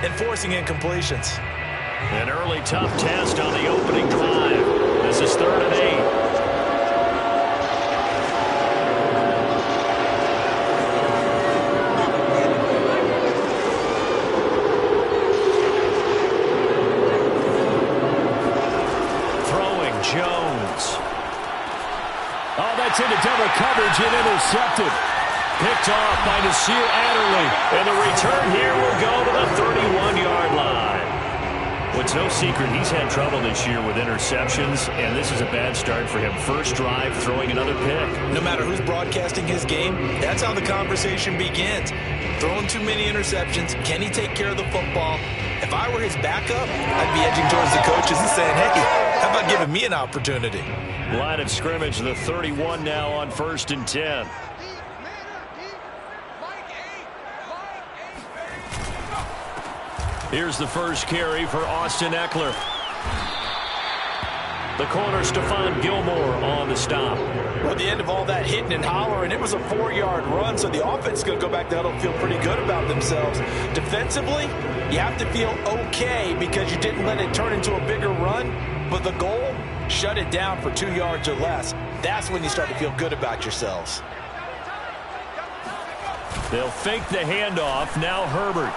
and forcing incompletions. An early tough test on the opening drive. This is 3rd and 8. Throwing Jones. Oh, that's into double coverage and intercepted. Picked off by Nasir Adderley. And the return here will go to the 31-yard line. Well, it's no secret he's had trouble this year with interceptions, and this is a bad start for him. First drive, throwing another pick. No matter who's broadcasting his game, that's how the conversation begins. Throwing too many interceptions, can he take care of the football? If I were his backup, I'd be edging towards the coaches and saying, hey, how about giving me an opportunity? Line of scrimmage, the 31 now on 1st and 10. Here's the first carry for Austin Eckler. The corner, Stephon Gilmore, on the stop. Well, at the end of all that hitting and hollering, it was a 4-yard run, so the offense is going to go back to huddle and feel pretty good about themselves. Defensively, you have to feel okay because you didn't let it turn into a bigger run, but the goal, shut it down for 2 yards or less. That's when you start to feel good about yourselves. They'll fake the handoff. Now Herbert.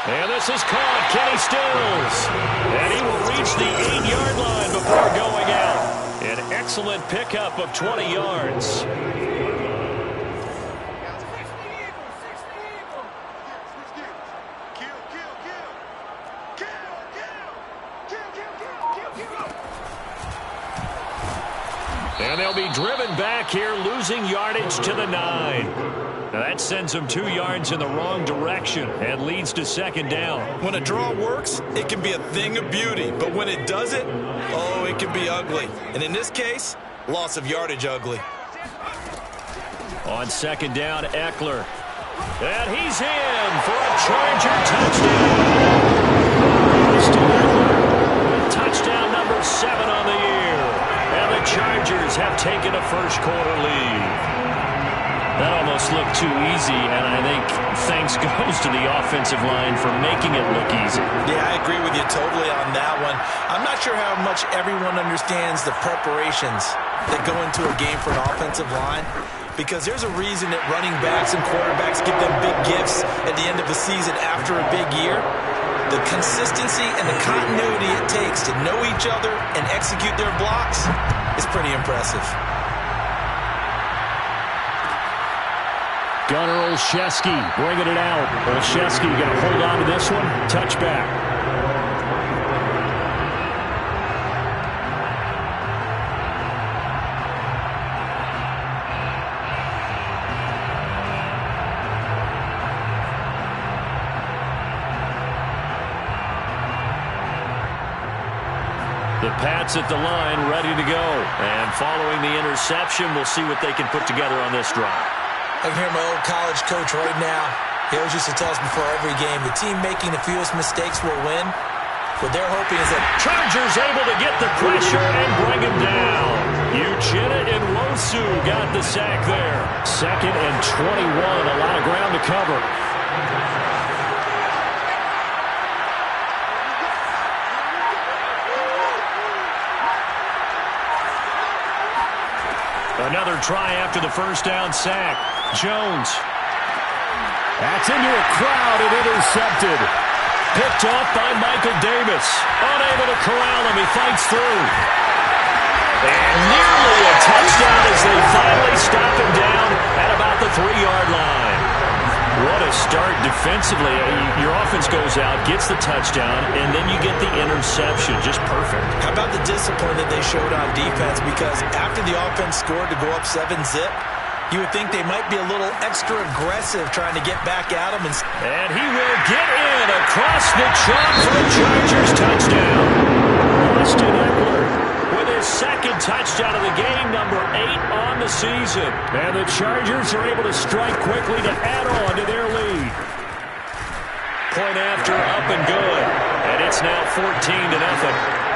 And this is caught. Kenny Stills. And he will reach the 8-yard line before going out. An excellent pickup of 20 yards. And they'll be driven back here, losing yardage to the 9. Now that sends them 2 yards in the wrong direction and leads to 2nd down. When a draw works, it can be a thing of beauty. But when it doesn't, oh, it can be ugly. And in this case, loss of yardage ugly. On 2nd down, Eckler. And he's in for a Charger touchdown. Touchdown number 7 on the year. And the Chargers have taken a first-quarter lead. That almost looked too easy, and I think thanks goes to the offensive line for making it look easy. Yeah, I agree with you totally on that one. I'm not sure how much everyone understands the preparations that go into a game for an offensive line, because there's a reason that running backs and quarterbacks give them big gifts at the end of the season after a big year. The consistency and the continuity it takes to know each other and execute their blocks is pretty impressive. Gunnar Olszewski bringing it out. Olszewski going to hold on to this one. Touchback. The Pats at the line, ready to go. And following the interception, we'll see what they can put together on this drive. I can hear my old college coach right now. He always used to tell us before every game, the team making the fewest mistakes will win. What they're hoping is that Chargers able to get the pressure and bring him down. Uchenna and Wosu got the sack there. 2nd and 21, a lot of ground to cover. Another try after the first down sack. Jones. That's into a crowd and intercepted. Picked off by Michael Davis. Unable to corral him. He fights through. And nearly a touchdown as they finally stop him down at about the 3-yard line. What a start defensively. Your offense goes out, gets the touchdown, and then you get the interception. Just perfect. How about the discipline that they showed on defense? Because after the offense scored to go up 7-zip, you would think they might be a little extra aggressive trying to get back at him. And he will get in across the chalk for a Chargers touchdown. Austin Eckler with his 2nd touchdown of the game, number 8 on the season. And the Chargers are able to strike quickly to add on to their lead. Point after, up and good. And it's now 14-0.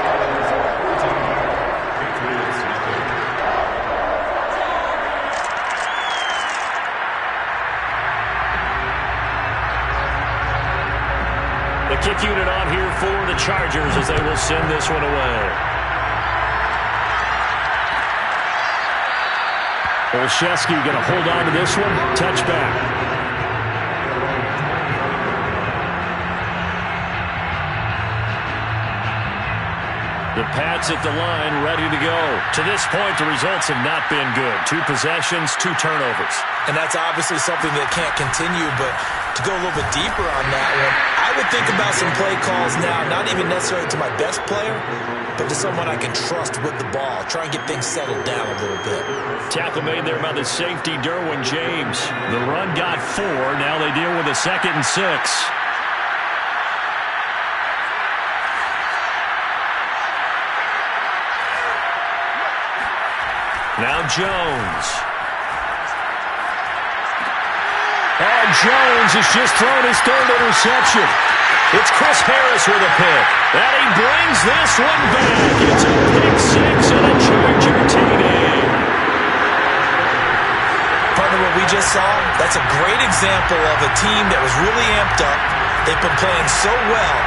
kick unit on here for the Chargers as they will send this one away. Olszewski going to hold on to this one. Touchback. The Pats at the line, ready to go. To this point, the results have not been good. 2 possessions, 2 turnovers. And that's obviously something that can't continue, but to go a little bit deeper on that one, I would think about some play calls now, not even necessarily to my best player, but to someone I can trust with the ball. Try and get things settled down a little bit. Tackle made there by the safety, Derwin James. The run got 4. Now they deal with a 2nd and 6. Now Jones. And Jones has just thrown his 3rd interception. It's Chris Harris with a pick. And he brings this one back. It's a pick 6 and a Charger TD. Partner, what we just saw, that's a great example of a team that was really amped up. They've been playing so well,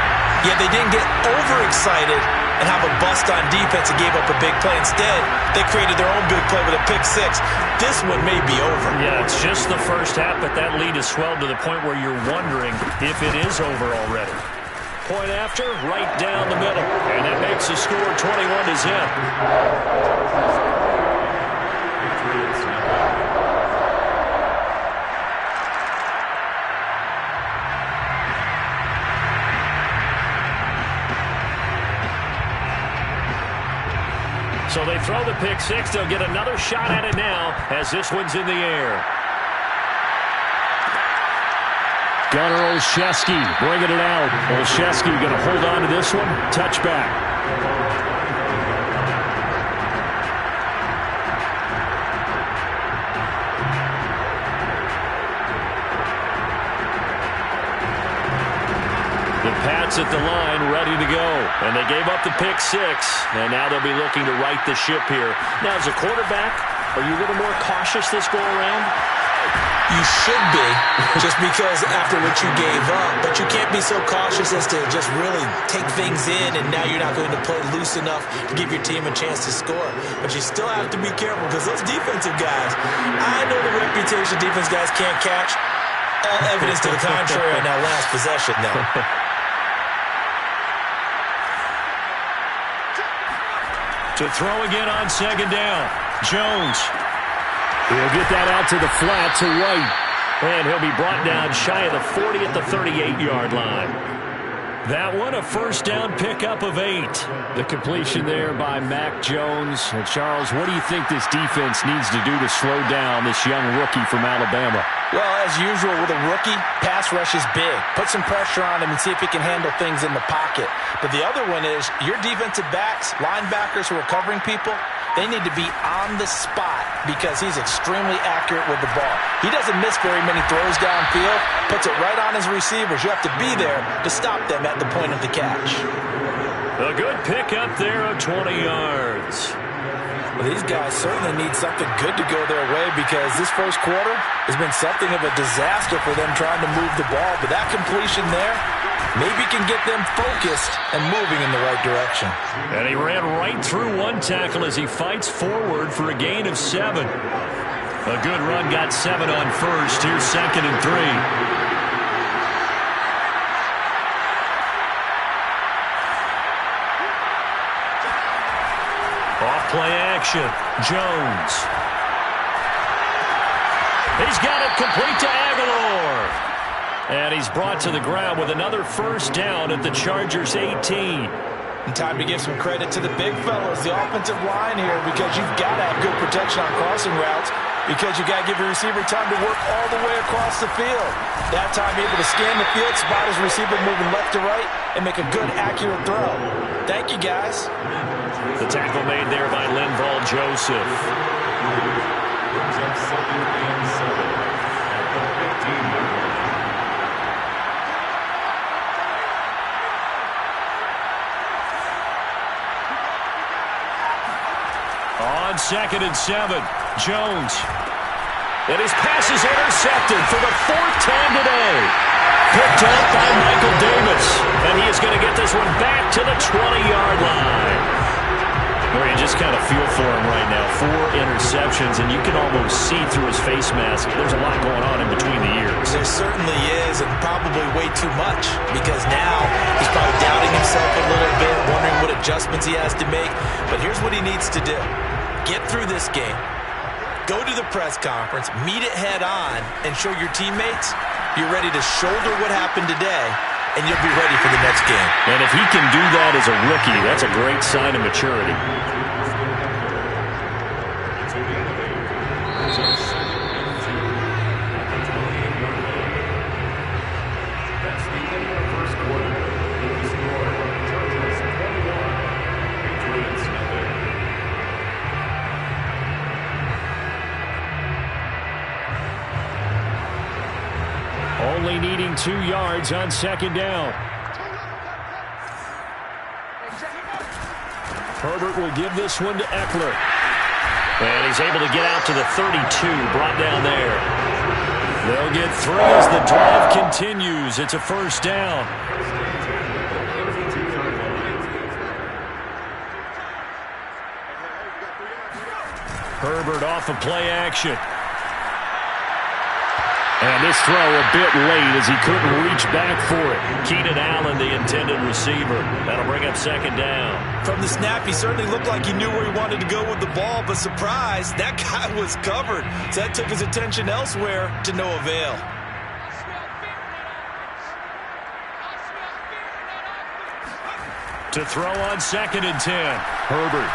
yet they didn't get overexcited and have a bust on defense and gave up a big play. Instead, they created their own big play with a pick 6. This one may be over. Yeah, it's just the first half, but that lead has swelled to the point where you're wondering if it is over already. Point after, right down the middle. And that makes the score 21-0. So they throw the pick 6. They'll get another shot at it now as this one's in the air. Gunnar Olszewski bringing it out. Olszewski going to hold on to this one. Touchback. The Pats at the line, ready to go. And they gave up the pick 6, and now they'll be looking to right the ship here. Now, as a quarterback, are you a little more cautious this go-around? You should be, just because after what you gave up. But you can't be so cautious as to just really take things in, and now you're not going to play loose enough to give your team a chance to score. But you still have to be careful, because those defensive guys, I know the reputation defense guys can't catch. All evidence to the contrary on that last possession, though. To throw again on 2nd down. Jones. He'll get that out to the flat to White. And he'll be brought down shy of the 40 at the 38-yard line. That one, a first down pickup of 8. The completion there by Mac Jones. And Charles, what do you think this defense needs to do to slow down this young rookie from Alabama? Well, as usual with a rookie, pass rush is big. Put some pressure on him and see if he can handle things in the pocket. But the other one is your defensive backs, linebackers who are covering people, they need to be on the spot because he's extremely accurate with the ball. He doesn't miss very many throws downfield, puts it right on his receivers. You have to be there to stop them at the point of the catch. A good pickup there of 20 yards. Well, these guys certainly need something good to go their way because this first quarter has been something of a disaster for them trying to move the ball. But that completion there maybe can get them focused and moving in the right direction. And he ran right through one tackle as he fights forward for a gain of 7. A good run got 7 on first. Here's 2nd and 3. Off-play action. Jones. He's got it complete to Aguilar. And he's brought to the ground with another first down at the Chargers' 18. And time to give some credit to the big fellas, the offensive line here, because you've got to have good protection on crossing routes because you got to give your receiver time to work all the way across the field. That time able to scan the field, spot his receiver moving left to right, and make a good, accurate throw. Thank you, guys. The tackle made there by Linval Joseph. On 2nd and 7, Jones. And his pass is intercepted for the 4th time today. Picked up by Michael Davis. And is going to get this one back to the 20-yard line. Well, you just kind of feel for him right now. 4 interceptions, and you can almost see through his face mask. There's a lot going on in between the ears. There certainly is, and probably way too much, because now he's probably doubting himself a little bit, wondering what adjustments he has to make. But here's what he needs to do. Get through this game. Go to the press conference, meet it head on, and show your teammates you're ready to shoulder what happened today, and you'll be ready for the next game. And if he can do that as a rookie, that's a great sign of maturity. Only needing 2 yards on second down. Herbert will give this one to Eckler. And he's able to get out to the 32, brought down there. They'll get 3 as the drive continues. It's a first down. Herbert off of play action. And this throw a bit late as he couldn't reach back for it. Keenan Allen, the intended receiver. That'll bring up second down. From the snap, he certainly looked like he knew where he wanted to go with the ball, but surprise, that guy was covered. So that took his attention elsewhere to no avail. To throw on 2nd and 10. Herbert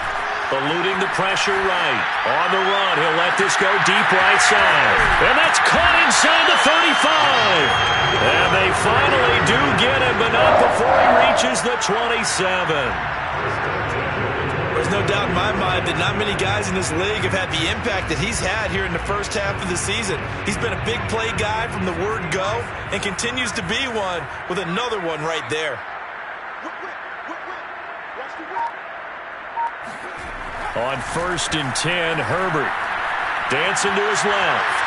eluding the pressure right. On the run, he'll let this go deep right side. And that's caught inside the 35. And they finally do get him, but not before he reaches the 27. There's no doubt in my mind that not many guys in this league have had the impact that he's had here in the first half of the season. He's been a big play guy from the word go and continues to be one with another one right there. On 1st and 10, Herbert dancing to his left.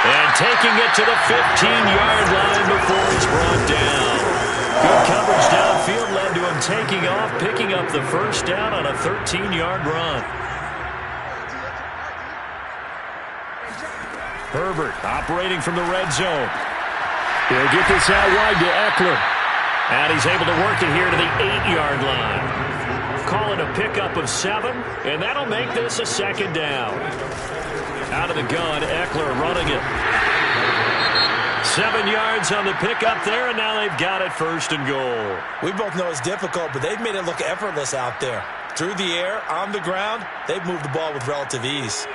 And taking it to the 15-yard line before he's brought down. Good coverage downfield led to him taking off, picking up the first down on a 13-yard run. Herbert operating from the red zone. He'll get this out wide to Eckler. And he's able to work it here to the 8-yard line. Call it a pickup of 7, and that'll make this a second down. Out of the gun, Eckler running it. 7 yards on the pickup there, and now they've got it 1st and goal. We both know it's difficult, but they've made it look effortless out there. Through the air, on the ground, they've moved the ball with relative ease.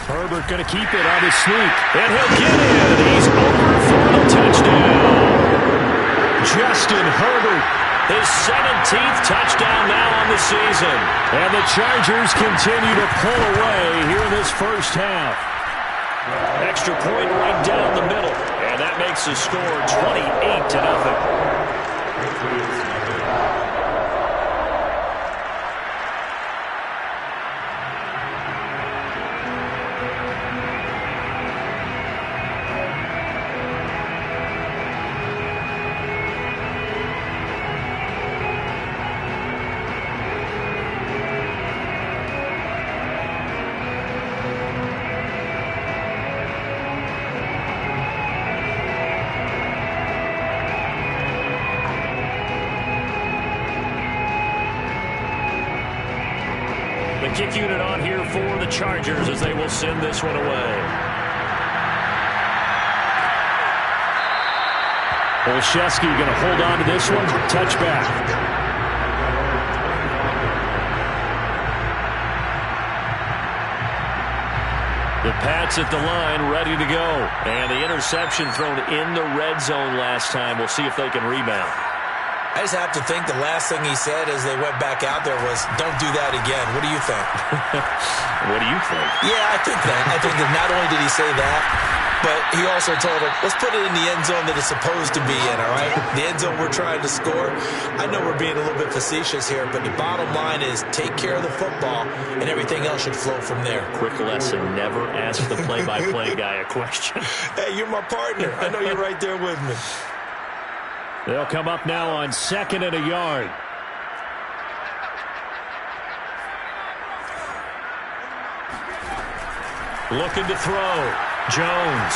Herbert going to keep it on his sneak, and he'll get in. He's over for the touchdown. Justin Herbert, his 17th touchdown now on the season. And the Chargers continue to pull away here in this first half. Extra point right down the middle, and that makes the score 28-0. Kick unit on here for the Chargers as they will send this one away. Olszewski going to hold on to this one. Touchback. The Pats at the line ready to go. And the interception thrown in the red zone last time. We'll see if they can rebound. I just have to think the last thing he said as they went back out there was, don't do that again. What do you think? What do you think? Yeah, I think that. I think that not only did he say that, but he also told him, let's put it in the end zone that it's supposed to be in, all right? The end zone we're trying to score. I know we're being a little bit facetious here, but the bottom line is take care of the football, and everything else should flow from there. Quick lesson, never ask the play-by-play guy a question. Hey, you're my partner. I know you're right there with me. They'll come up now on 2nd and a yard. Looking to throw. Jones.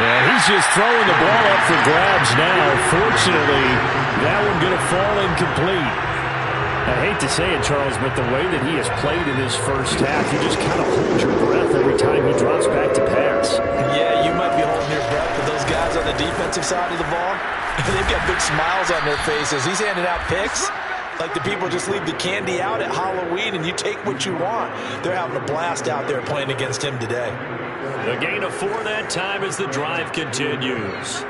And he's just throwing the ball up for grabs now. Fortunately, that one going to fall incomplete. I hate to say it, Charles, but the way that he has played in this first half, you just kind of hold your breath every time he drops back to pass. Yeah, you might be holding your breath, but those guys on the defensive side of the ball, they've got big smiles on their faces. He's handing out picks like the people just leave the candy out at Halloween and you take what you want. They're having a blast out there playing against him today. The gain of 4 that time as the drive continues.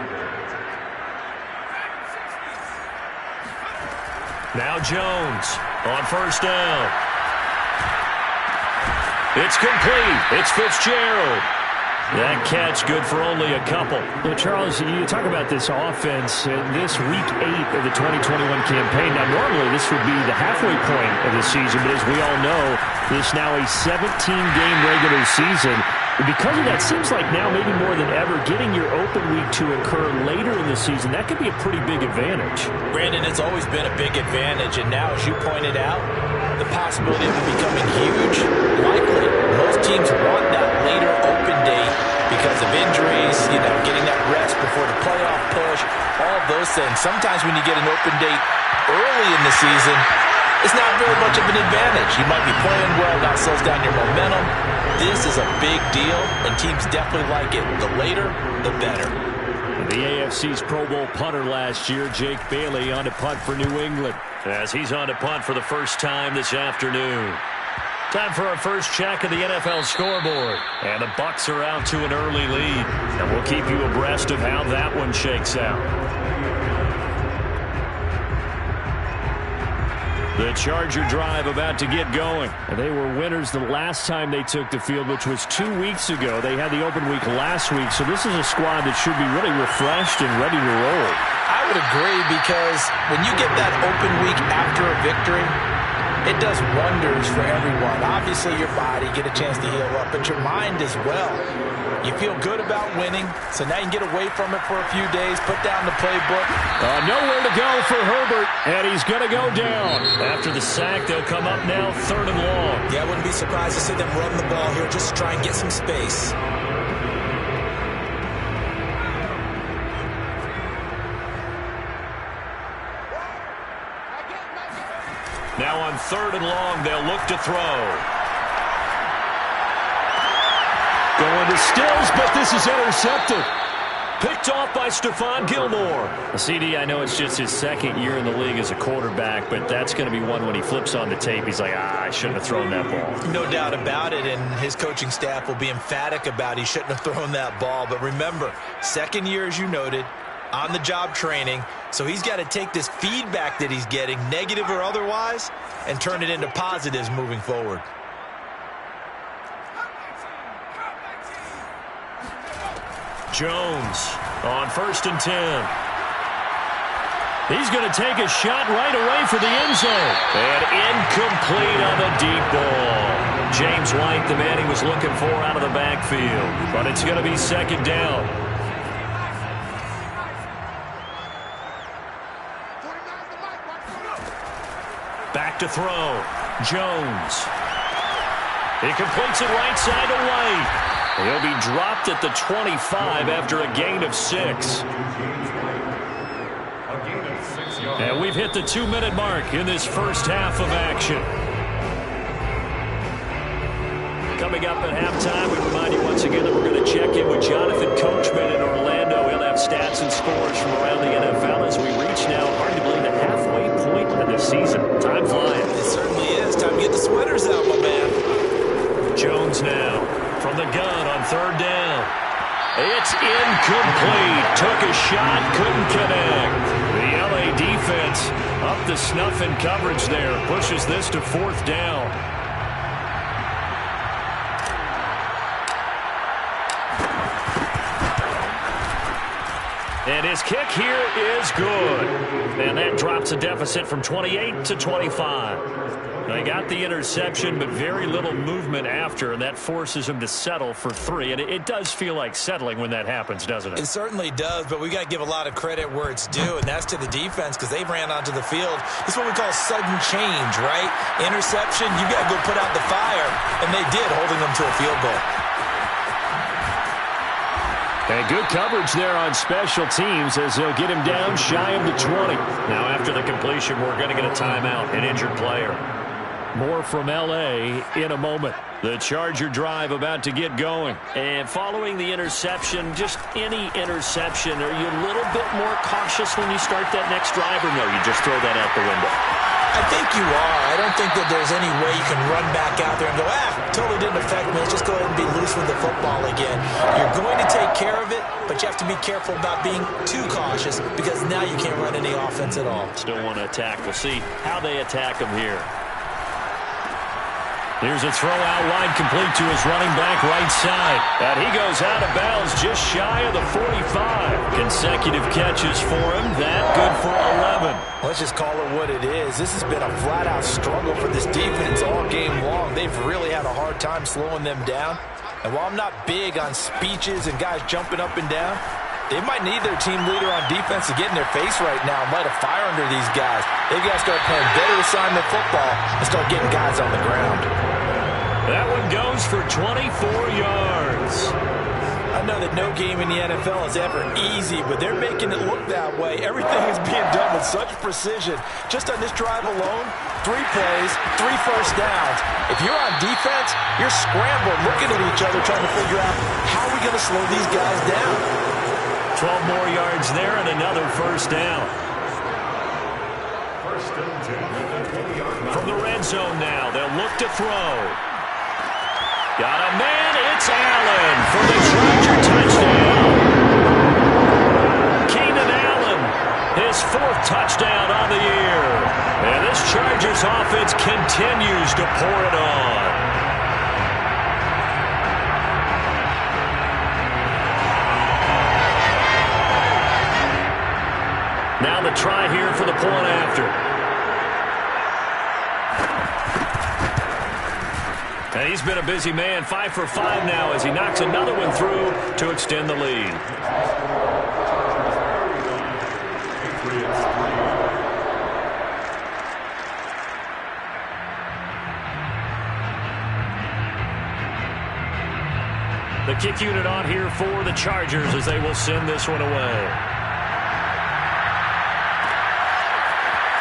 Now Jones on first down. It's complete. It's Fitzgerald. That catch good for only a couple. Well, Charles, you talk about this offense in this week 8 of the 2021 campaign. Now, normally this would be the halfway point of the season, but as we all know, this now a 17-game regular season. Because of that, seems like now maybe more than ever, getting your open week to occur later in the season, that could be a pretty big advantage. Brandon, it's always been a big advantage, and now, as you pointed out, the possibility of it becoming huge, likely. Most teams want that later open date because of injuries, getting that rest before the playoff push, all of those things. Sometimes when you get an open date early in the season, it's not very much of an advantage. You might be playing well, that slows down your momentum. This is a big deal, and teams definitely like it. The later, the better. The AFC's Pro Bowl punter last year, Jake Bailey, on to punt for New England. As he's on to punt for the first time this afternoon. Time for our first check of the NFL scoreboard. And the Bucs are out to an early lead. And we'll keep you abreast of how that one shakes out. The Charger drive about to get going. They were winners the last time they took the field, which was 2 weeks ago. They had the open week last week, so this is a squad that should be really refreshed and ready to roll. I would agree, because when you get that open week after a victory, it does wonders for everyone. Obviously, your body, get a chance to heal up, but your mind as well. You feel good about winning, so now you can get away from it for a few days, put down the playbook. Nowhere to go for Herbert, and he's going to go down. After the sack, they'll come up now 3rd and long. Yeah, I wouldn't be surprised to see them run the ball here just to try and get some space. Now on 3rd and long, they'll look to throw. Going to Stills, but this is intercepted. Picked off by Stephon Gilmore. CD, I know it's just his 2nd year in the league as a quarterback, but that's going to be one when he flips on the tape, he's like, I shouldn't have thrown that ball. No doubt about it, and his coaching staff will be emphatic about he shouldn't have thrown that ball. But remember, 2nd year, as you noted, on-the-job training, so he's got to take this feedback that he's getting, negative or otherwise, and turn it into positives moving forward. Jones on 1st and 10. He's going to take a shot right away for the end zone. And incomplete on the deep ball. James White, the man he was looking for out of the backfield. But it's going to be 2nd down. Back to throw. Jones. He completes it right side to White. He'll be dropped at the 25 after a gain of 6. And we've hit the 2-minute mark in this first half of action. Coming up at halftime, we remind you once again that we're going to check in with Jonathan Coachman in Orlando. He'll have stats and scores from around the NFL as we reach now, hard to believe, the halfway point of the season. Time flying. It certainly is. Time to get the sweaters out, my man. Jones now from the gun on 3rd down. It's incomplete. Took a shot, couldn't connect. The LA defense up the snuff in coverage there. Pushes this to 4th down. And his kick here is good. And that drops a deficit from 28 to 25. They got the interception, but very little movement after, and that forces him to settle for 3. And it does feel like settling when that happens, doesn't it? It certainly does, but we got to give a lot of credit where it's due, and that's to the defense because they ran onto the field. This is what we call sudden change, right? Interception, you got to go put out the fire, and they did, holding them to a field goal. And good coverage there on special teams as they'll get him down shy of the 20. Now after the completion, we're going to get a timeout, an injured player. More from L.A. in a moment. The Charger drive about to get going. And following the interception, just any interception, are you a little bit more cautious when you start that next drive, or no, you just throw that out the window? I think you are. I don't think that there's any way you can run back out there and go, totally didn't affect me. Let's just go ahead and be loose with the football again. You're going to take care of it, but you have to be careful about being too cautious because now you can't run any offense at all. Still want to attack. We'll see how they attack him here. Here's a throw out wide, complete to his running back right side. And he goes out of bounds just shy of the 45. Consecutive catches for him. That good for 11. Let's just call it what it is. This has been a flat-out struggle for this defense all game long. They've really had a hard time slowing them down. And while I'm not big on speeches and guys jumping up and down, they might need their team leader on defense to get in their face right now and light a fire under these guys. They've got to start playing better assignment football and start getting guys on the ground. That one goes for 24 yards. I know that no game in the NFL is ever easy, but they're making it look that way. Everything is being done with such precision. Just on this drive alone, 3 plays, 3 first downs. If you're on defense, you're scrambling, looking at each other, trying to figure out how are we going to slow these guys down. 12 more yards there and another first down. From the red zone now, they'll look to throw. Got a man, it's Allen for the Charger touchdown. Keenan Allen, his 4th touchdown on the year. And this Chargers offense continues to pour it on. Now the try here for the point after. And he's been a busy man, 5 for 5 now as he knocks another one through to extend the lead. The kick unit on here for the Chargers as they will send this one away.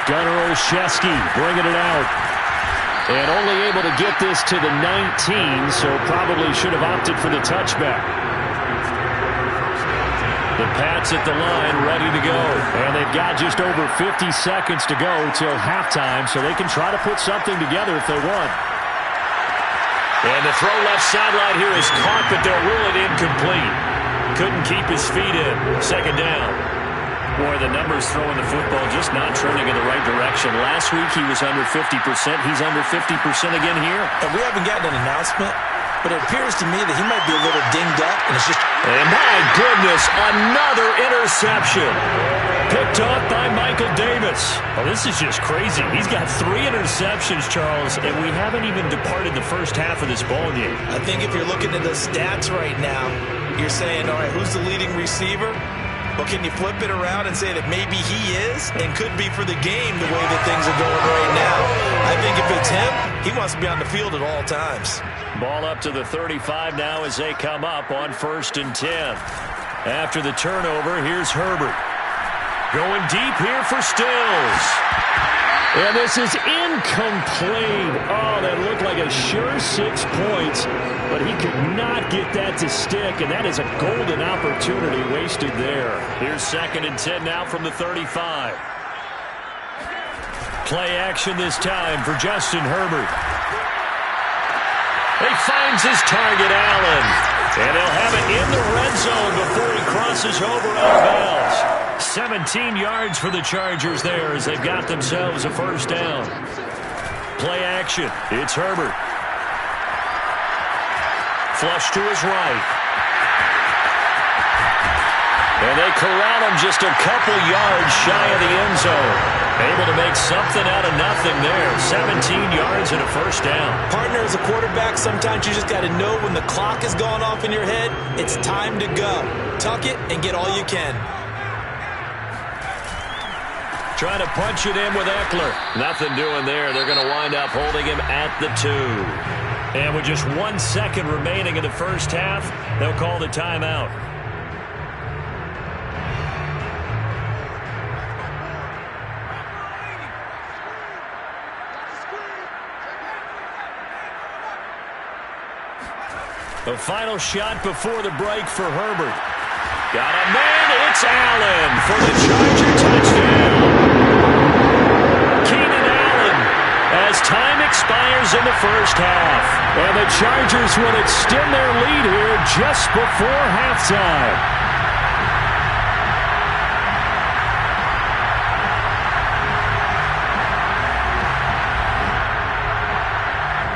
Gunnar Olszewski bringing it out. And only able to get this to the 19, so probably should have opted for the touchback. The Pats at the line ready to go. And they've got just over 50 seconds to go till halftime, so they can try to put something together if they want. And the throw left sideline here is caught, but they'll rule it incomplete. Couldn't keep his feet in. 2nd down. Boy, the numbers throwing the football just not trending in the right direction. Last week he was under 50%. He's under 50% again here. And we haven't gotten an announcement, but it appears to me that he might be a little dinged up. And it's just... And my goodness, another interception. Picked off by Michael Davis. Oh, this is just crazy. He's got 3 interceptions, Charles, and we haven't even departed the first half of this ball game. I think if you're looking at the stats right now, you're saying, all right, who's the leading receiver? Well, can you flip it around and say that maybe he is and could be for the game the way that things are going right now? I think if it's him, he wants to be on the field at all times. Ball up to the 35 now as they come up on 1st and 10. After the turnover, here's Herbert. Going deep here for Stills. And this is incomplete. Oh, that looked like a sure 6 points, but he could not get that to stick, and that is a golden opportunity wasted there. Here's 2nd and 10 now from the 35. Play action this time for Justin Herbert. He finds his target, Allen, and they'll have it in the red zone before he crosses over out of bounds. 17 yards for the Chargers there as they've got themselves a first down. Play action. It's Herbert. Flush to his right. And they corral him just a couple yards shy of the end zone. Able to make something out of nothing there. 17 yards and a first down. Partner, as a quarterback, sometimes you just got to know when the clock has gone off in your head, it's time to go. Tuck it and get all you can. Trying to punch it in with Eckler. Nothing doing there. They're going to wind up holding him at the 2. And with just 1 second remaining in the first half, they'll call the timeout. The final shot before the break for Herbert. Got a man. It's Allen for the Charger touchdown. Keenan Allen as time expires in the first half. And the Chargers will extend their lead here just before halftime.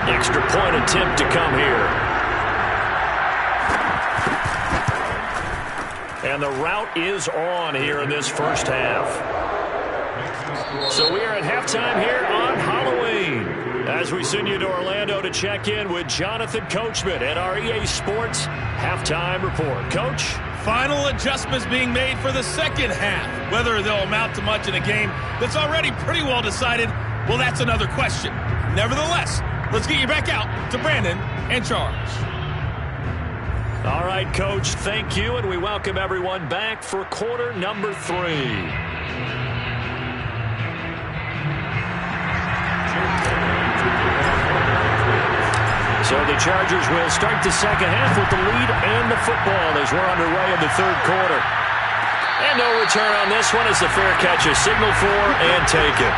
Extra point attempt to come here. And the route is on here in this first half. So we are at halftime here on Halloween, as we send you to Orlando to check in with Jonathan Coachman at our EA Sports Halftime Report. Coach? Final adjustments being made for the second half. Whether they'll amount to much in a game that's already pretty well decided, well, that's another question. Nevertheless, let's get you back out to Brandon and Charles. All right, Coach, thank you, and we welcome everyone back for quarter number 3. So the Chargers will start the second half with the lead and the football as we're underway in the third quarter. And no return on this one as the fair catch is signaled for and taken.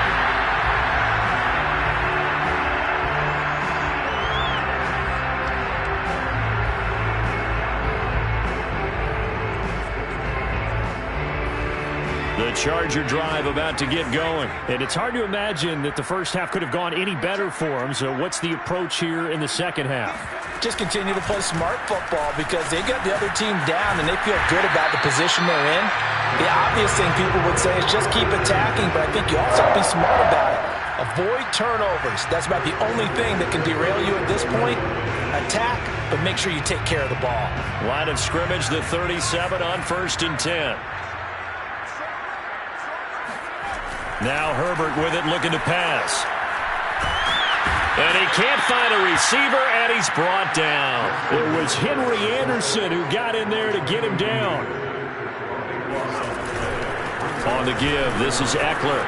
The Charger drive about to get going. And it's hard to imagine that the first half could have gone any better for them. So what's the approach here in the second half? Just continue to play smart football because they got the other team down and they feel good about the position they're in. The obvious thing people would say is just keep attacking, but I think you also have to be smart about it. Avoid turnovers. That's about the only thing that can derail you at this point. Attack, but make sure you take care of the ball. Line of scrimmage, the 37 on 1st and 10. Now Herbert with it, looking to pass. And he can't find a receiver, and he's brought down. It was Henry Anderson who got in there to get him down. On the give, this is Eckler.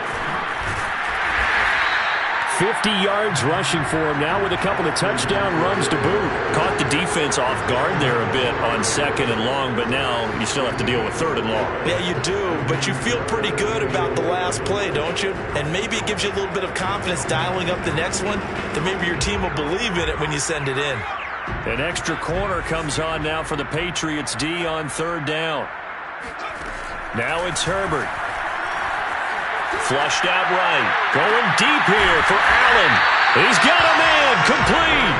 50 yards rushing for him now with a couple of touchdown runs to boot. Caught the defense off guard there a bit on 2nd and long, but now you still have to deal with 3rd and long. Yeah, you do, but you feel pretty good about the last play, don't you? And maybe it gives you a little bit of confidence dialing up the next one, that maybe your team will believe in it when you send it in. An extra corner comes on now for the Patriots D on 3rd down. Now it's Herbert. Flushed out right. Going deep here for Allen. He's got a man complete.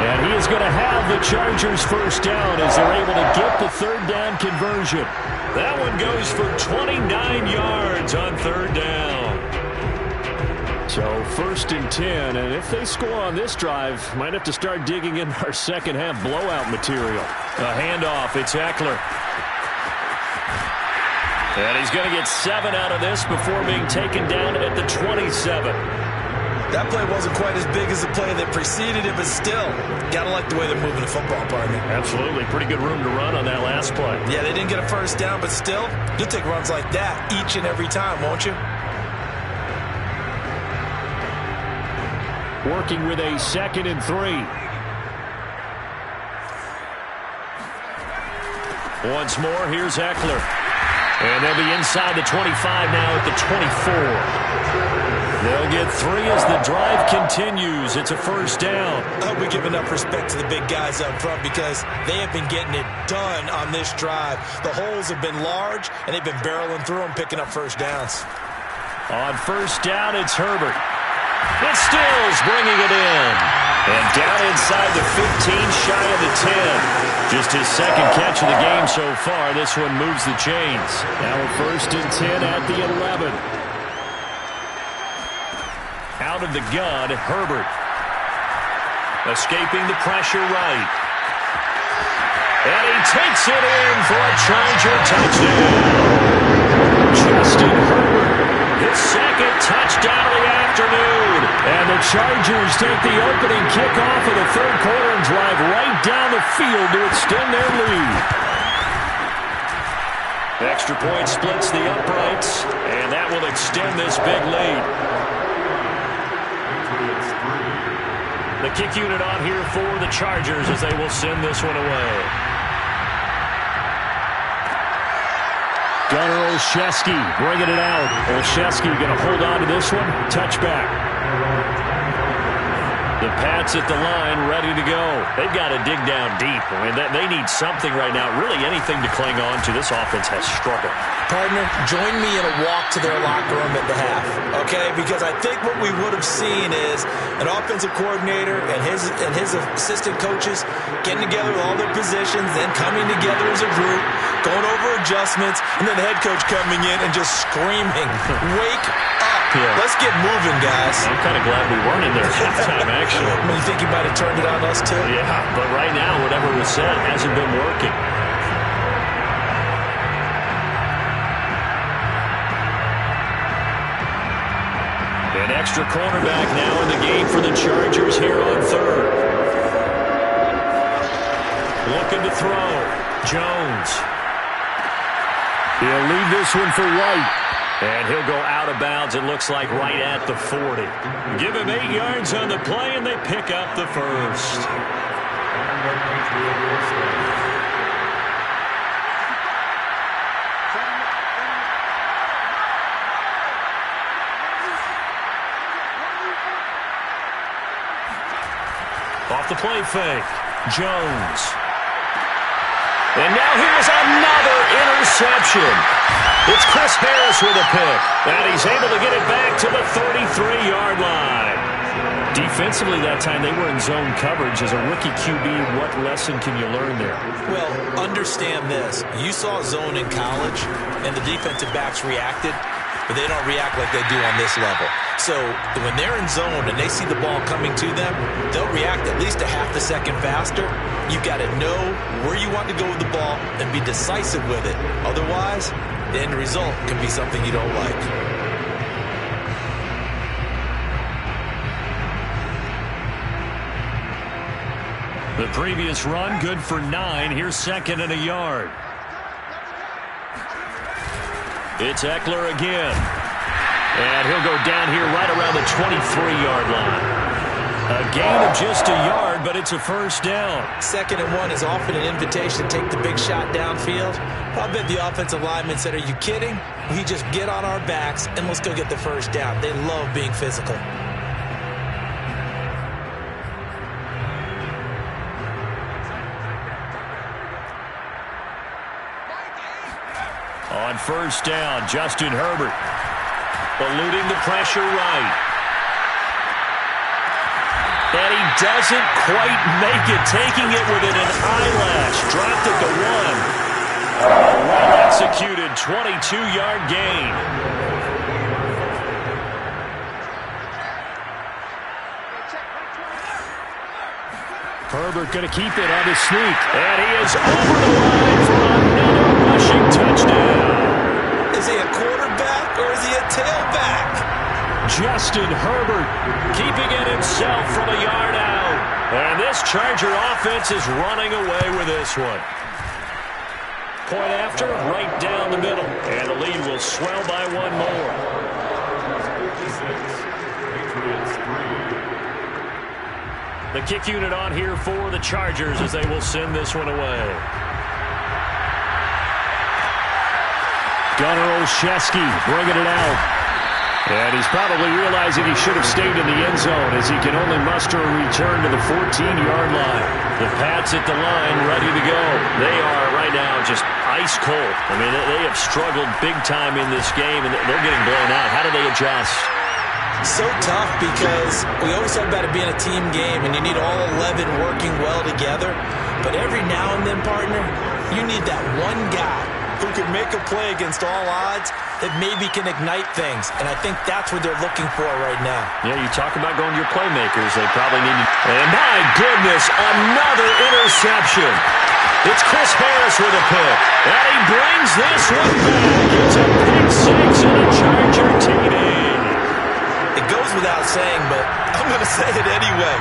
And he is going to have the Chargers first down as they're able to get the 3rd down conversion. That one goes for 29 yards on 3rd down. So 1st and 10, and if they score on this drive, might have to start digging in our second half blowout material. A handoff, it's Eckler. And he's going to get 7 out of this before being taken down at the 27. That play wasn't quite as big as the play that preceded it, but still, got to like the way they're moving the football, partner. Absolutely. Pretty good room to run on that last play. Yeah, they didn't get a first down, but still, you'll take runs like that each and every time, won't you? Working with a 2nd and 3. Once more, here's Eckler. And they'll be inside the 25 now at the 24. They'll get 3 as the drive continues. It's a first down. I hope we give enough respect to the big guys up front because they have been getting it done on this drive. The holes have been large, and they've been barreling through them, picking up first downs. On first down, it's Herbert. It's Stills bringing it in. And down inside the 15, shy of the 10. Just his second catch of the game so far. This one moves the chains. Now a 1st and 10 at the 11. Out of the gun, Herbert. Escaping the pressure right. And he takes it in for a Charger touchdown. Justin Herbert, his second touchdown of the afternoon. And the Chargers take the opening kickoff of the 3rd quarter and drive right down the field to extend their lead. Extra point splits the uprights, and that will extend this big lead. The kick unit on here for the Chargers as they will send this one away. Gunnar Olszewski bringing it out. Olszewski going to hold on to this one. Touchback. The Pats at the line ready to go. They've got to dig down deep. I mean, they need something right now, really anything to cling on to. This offense has struggled. Partner, join me in a walk to their locker room at the half, okay? Because I think what we would have seen is an offensive coordinator and his assistant coaches getting together with all their positions, then coming together as a group, going over adjustments, and then the head coach coming in and just screaming, "Wake up. Yeah. Let's get moving, guys." I'm kind of glad we weren't in there at halftime, actually. You think he might have turned it on us, too? Yeah, but right now, whatever was said hasn't been working. An extra cornerback now in the game for the Chargers here on 3rd. Looking to throw. Jones. He'll leave this one for White. And he'll go out of bounds, it looks like, right at the 40. Give him 8 yards on the play, and they pick up the first. Off the play fake. Jones. And now here's another interception. It's Chris Harris with a pick. And he's able to get it back to the 33-yard line. Defensively that time, they were in zone coverage. As a rookie QB, what lesson can you learn there? Well, understand this. You saw zone in college, and the defensive backs reacted, but they don't react like they do on this level. So when they're in zone and they see the ball coming to them, they'll react at least a half a second faster. You've got to know where you want to go with the ball and be decisive with it. Otherwise, the end result can be something you don't like. The previous run, good for 9. Here's 2nd and a yard. It's Eckler again. And he'll go down here right around the 23-yard line. A gain of just a yard, but it's a first down. 2nd and 1 is often an invitation to take the big shot downfield. I bet the offensive lineman said, "Are you kidding? We just get on our backs and let's go get the first down." They love being physical. On first down, Justin Herbert eluding the pressure right. And he doesn't quite make it, taking it within an eyelash. Dropped at the 1. A well-executed 22-yard gain. Herbert going to keep it on his sneak. And he is over the line for another rushing touchdown. Is he a quarterback or is he a tailback? Justin Herbert keeping it himself from a yard out. And this Charger offense is running away with this one. Point after, right down the middle. And the lead will swell by 1 more. The kick unit on here for the Chargers as they will send this one away. Gunnar Olszewski bringing it out. And he's probably realizing he should have stayed in the end zone as he can only muster a return to the 14-yard line. The Pats at the line, ready to go. They are right now just ice cold. I mean, they have struggled big time in this game, and they're getting blown out. How do they adjust? So tough because we always talk about it being a team game, and you need all 11 working well together. But every now and then, partner, you need that one guy who can make a play against all odds that maybe can ignite things. And I think that's what they're looking for right now. Yeah, you talk about going to your playmakers. They probably need to... And my goodness, another interception. It's Chris Harris with a pick. And he brings this one back. It's a pick six and a Charger TD. It goes without saying, but I'm going to say it anyway.